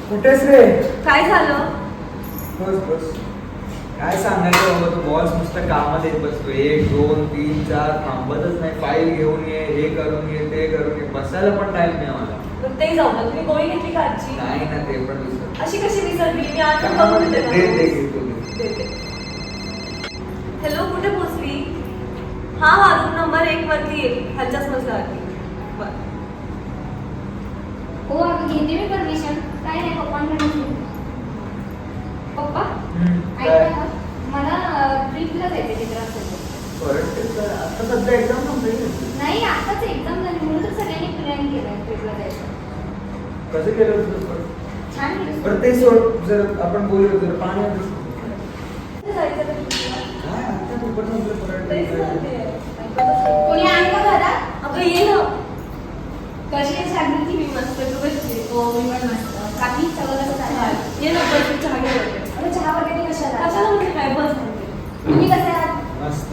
कुठेस रे? काय झालं? बस बस. काय सांगायचं बाबा, तो बॉस नुसतं कामात येत बसतो. 1 2 3 4 थांबतच नाही. फाईल घेऊन ये, हे करून ये, ते करून ये. बसायला पण टाइम नाही मला. ते जाऊ ना, तुम्ही गोळी घेतली का आजची? नाही ना, ते पण विसर. अशी कशी विसरली? मी आज बघून दे देते. दे घेतो दे. हॅलो, कुठे पोहोचली? हा हा, रूम नंबर 1 वरती येईल, खालच्याच मजल्यावरती. बरं. हो अगं घेते मी परमिशन. काय नाही पप्पांकडे. पप्पा काय? ऐका ना, मला ट्रिपला जायचं चित्रासोबत. परत ते तर आता सध्या एक्झाम संपली. नाही आताच एक्झाम झाली म्हणून तर सगळ्यांनी प्लॅन केलाय ट्रिपला जायचं. कसं केलं होतं पण? छान केलं. बरं ते सोड, जर आपण बोललो जर पाणी आलं. कुठे जायचं का ट्रिपला? काय आता दुपारचं आपलं परत तेच काय? म्हणते. कोणी आहे का घरात? अगं ये ना. कशी आहे जागृती? मी मस्त, तू कशी आहे? हो मी पण मस्त. काकी सगळं कसं चाललंय? ये ना, बस चहा घ्यायला. अगं चहा वगैरे कशाला? कशाला म्हणजे काय, बस म्हणते. तुम्ही कसे आहात? मस्त.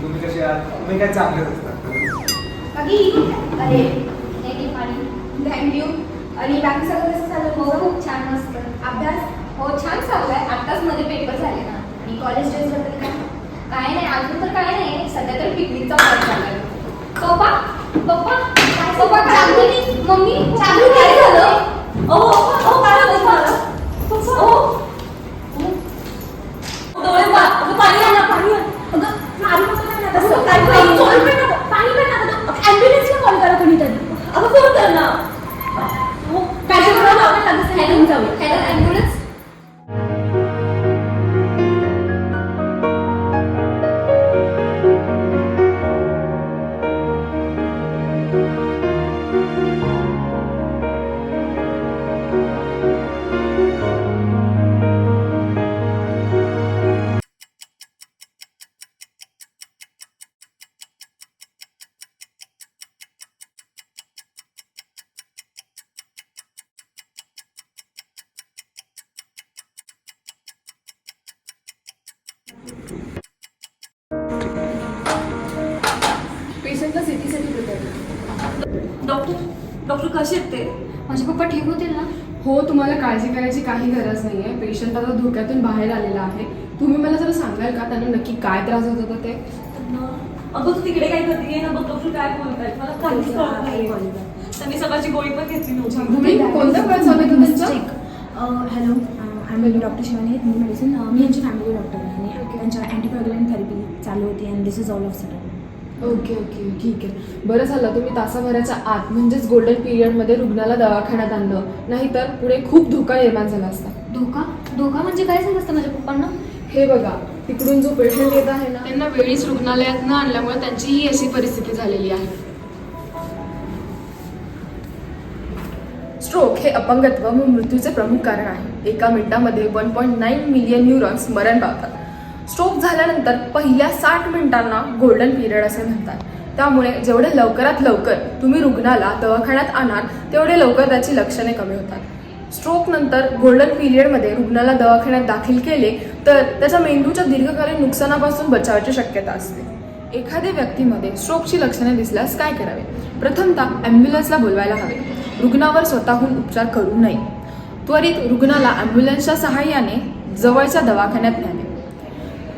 तुम्ही कसे आहात? तुम्ही काय चांगलेच असतात. काकी अरे हे घे पाणी. थँक्यू. आणि बाकी सगळं कसं चाललं? हो खूप छान मस्त. अभ्यास हो छान चाललाय. आत्ताच मध्ये पेपर झाले ना. आणि कॉलेज ड्रेस बद्दल काय नाही अजून तर काय नाही. सध्या तर पिकनिकचा प्लॅन चाललाय. पप्पा पप्पा पप्पा चांगली मम्मी चांगली काय झालं? काय झालं तुम्हाला? डोळे पाणी आलं, पाणी आलं. अगं मारू नको ना. असं काय पाणी? पाणी पण नका. ॲम्ब्युलन्सला कॉल करा कोणीतरी. अगं फोन कर ना. काय करू आपण लगेच हॅलो ॲम्ब्युलन्स. पेशंटला सिटीसाठी प्रिपेअर. डॉक्टर कसे आहेत ते? माझे पप्पा ठीक होतील ना? हो, तुम्हाला काळजी करायची काही गरज नाही आहे. पेशंट आता धोक्यातून बाहेर आलेला आहे. तुम्ही मला जरा सांगाल का त्यांना नक्की काय त्रास होत होता ते? अगं तू तिकडे काय करते? ये ना बघ, डॉक्टर काय बोलतायत मला काहीच कळत नाही. त्यांनी सकाळची गोळी पण घेतली नव्हती. तुम्ही कोणत्या वेळेस चालू आहे तुमचं? Hello I am doctor Shivani. मी मेडिसिन मी यांची फॅमिली डॉक्टर आहे आणि त्यांच्या अँटीकोॲग्युलंट थेरपी चालू होती and this is all of sudden. Okay okay ठीक आहे. बरं झालं तुम्ही तासाभराच्या आत म्हणजेच गोल्डन पिरियडमध्ये रुग्णाला दवाखान्यात आणलं, नाहीतर पुढे खूप धोका निर्माण झाला असता. धोका धोका म्हणजे काय झालं असतं माझ्या पप्पांना? हे बघा, तिकडून जो पेशंट येत आहे ना, त्यांना वेळीच रुग्णालयात न आणल्यामुळे त्यांची ही अशी परिस्थिती झालेली आहे. स्ट्रोक हे अपंगत्व व मृत्यूचे प्रमुख कारण आहे. एका मिनिटामध्ये 1.9 मिलियन न्यूरॉन्स मरण पावतात. स्ट्रोक झाल्यानंतर पहिल्या 60 मिनिटांना गोल्डन पिरियड असे म्हणतात. त्यामुळे जेवढे लवकरात लवकर तुम्ही रुग्णाला दवाखान्यात आणाल तेवढे लवकर त्याची लक्षणे कमी होतात. स्ट्रोक नंतर गोल्डन पिरियडमध्ये रुग्णाला दवाखान्यात दाखल केले तर त्याच्या मेंदूच्या दीर्घकालीन नुकसानापासून बचावायची शक्यता असते. एखाद्या व्यक्तीमध्ये स्ट्रोकची लक्षणे दिसल्यास काय करावे? प्रथमतः ॲम्ब्युलन्सला बोलवायला हवे. रुग्णावर स्वतःहून उपचार करू नये. त्वरित रुग्णाला ॲम्ब्युलन्सच्या सहाय्याने जवळच्या दवाखान्यात न्यावे.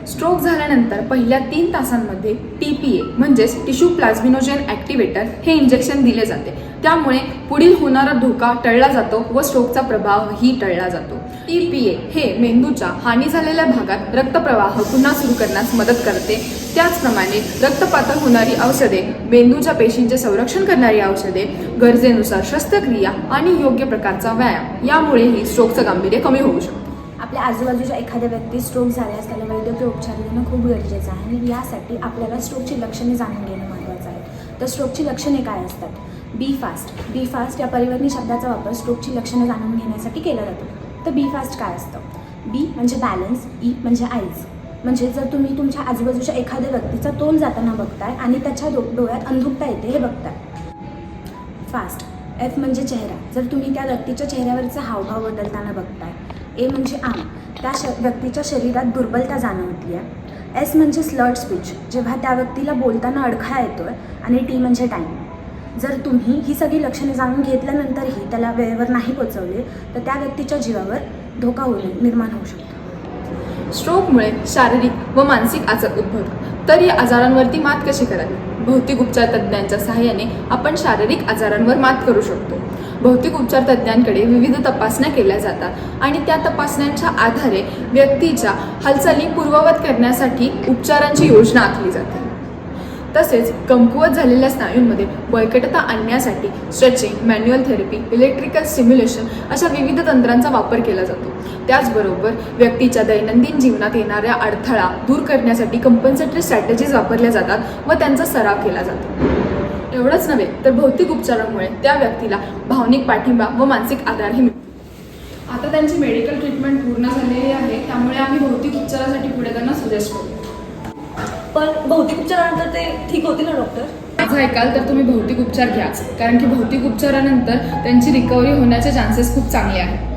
स्ट्रोक झाल्यानंतर पहिल्या 3 तासांमध्ये TPA म्हणजेच टिश्यू प्लाझ्मिनोजेन ॲक्टिवेटर हे इंजेक्शन दिले जाते. त्यामुळे पुढील होणारा धोका टळला जातो व स्ट्रोकचा प्रभावही टळला जातो. TPA हे मेंदूच्या हानी झालेल्या भागात रक्तप्रवाह पुन्हा सुरू करण्यास मदत करते. त्याचप्रमाणे रक्तपातळ होणारी औषधे, मेंदूच्या पेशींचे संरक्षण करणारी औषधे, गरजेनुसार शस्त्रक्रिया आणि योग्य प्रकारचा व्यायाम यामुळेही स्ट्रोकचं गांभीर्य कमी होऊ शकते. आपल्या आजूबाजूच्या एखाद्या व्यक्तीस स्ट्रोक झाल्यास त्याला वैद्यकीय उपचार देणं खूप गरजेचं आहे आणि यासाठी आपल्याला स्ट्रोकची लक्षणे जाणून घेणं महत्त्वाचं आहे. तर स्ट्रोकची लक्षणे काय असतात? बी फास्ट या परिवर्णी शब्दाचा वापर स्ट्रोकची लक्षणे जाणून घेण्यासाठी केला जातो. तर बी फास्ट काय असतं? बी म्हणजे बॅलन्स, ई म्हणजे आईज. म्हणजे जर तुम्ही तुमच्या आजूबाजूच्या एखाद्या व्यक्तीचा तोल जाताना बघताय आणि त्याच्या डोळ्यात अंधुकता येते हे बघताय. फास्ट. एफ म्हणजे चेहरा. जर तुम्ही त्या व्यक्तीच्या चेहऱ्यावरचा हावभाव बदलताना बघताय. ए म्हणजे आम. त्या व्यक्तीच्या शरीरात दुर्बलता जाणवती आहे. एस म्हणजे स्लर्ड स्पीच. जेव्हा त्या व्यक्तीला बोलताना अडखळा येतोय. आणि टी म्हणजे टाईम. जर तुम्ही ही सगळी लक्षणे जाणून घेतल्यानंतरही त्याला वेळेवर नाही पोचवले तर त्या व्यक्तीच्या जीवावर धोका निर्माण होऊ शकतो. स्ट्रोकमुळे शारीरिक व मानसिक आजार उद्भवतात. तर या आजारांवरती मात कशी करावी? भौतिक उपचार तज्ज्ञांच्या सहाय्याने आपण शारीरिक आजारांवर मात करू शकतो. भौतिक उपचार तज्ज्ञांकडे विविध तपासण्या केल्या जातात आणि त्या तपासण्यांच्या आधारे व्यक्तीच्या हालचाली पूर्ववत करण्यासाठी उपचारांची योजना आखली जाते. तसेच कमकुवत झालेल्या स्नायूंमध्ये बळकटता आणण्यासाठी stretching, manual therapy, electrical stimulation अशा विविध तंत्रांचा वापर केला जातो. त्याचबरोबर व्यक्तीच्या दैनंदिन जीवनात येणाऱ्या अडथळा दूर करण्यासाठी कंपन्सेटरी स्ट्रॅटेजीज वापरल्या जातात व त्यांचा सराव केला जातो. एवढंच नव्हे तर भौतिक उपचारांमुळे त्या व्यक्तीला भावनिक पाठिंबा व मानसिक आधारही मिळतो. आता त्यांची मेडिकल ट्रीटमेंट पूर्ण झालेली आहे, त्यामुळे आम्ही भौतिक उपचारासाठी पुढे त्यांना सजेस्ट करू. पण भौतिक उपचारानंतर ते ठीक होतील ना डॉक्टर? माझं ऐकाल तर तुम्ही भौतिक उपचार घ्याच, कारण की भौतिक उपचारानंतर त्यांची रिकव्हरी होण्याचे चान्सेस खूप चांगले आहेत.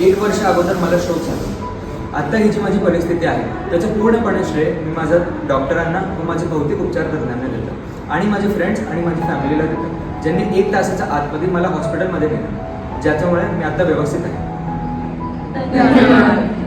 1 वर्ष अगोदर मला स्ट्रोक झाला. आत्ता ही जी माझी परिस्थिती आहे त्याचं पूर्णपणे श्रेय मी माझ्या डॉक्टरांना व माझे भौतिक उपचार तज्ज्ञांना देतो आणि माझे फ्रेंड्स आणि माझी फॅमिलीला देतो, ज्यांनी 1 तासाच्या आतमध्ये मला हॉस्पिटलमध्ये नेलं, ज्याच्यामुळे मी आता व्यवस्थित आहे. धन्यवाद.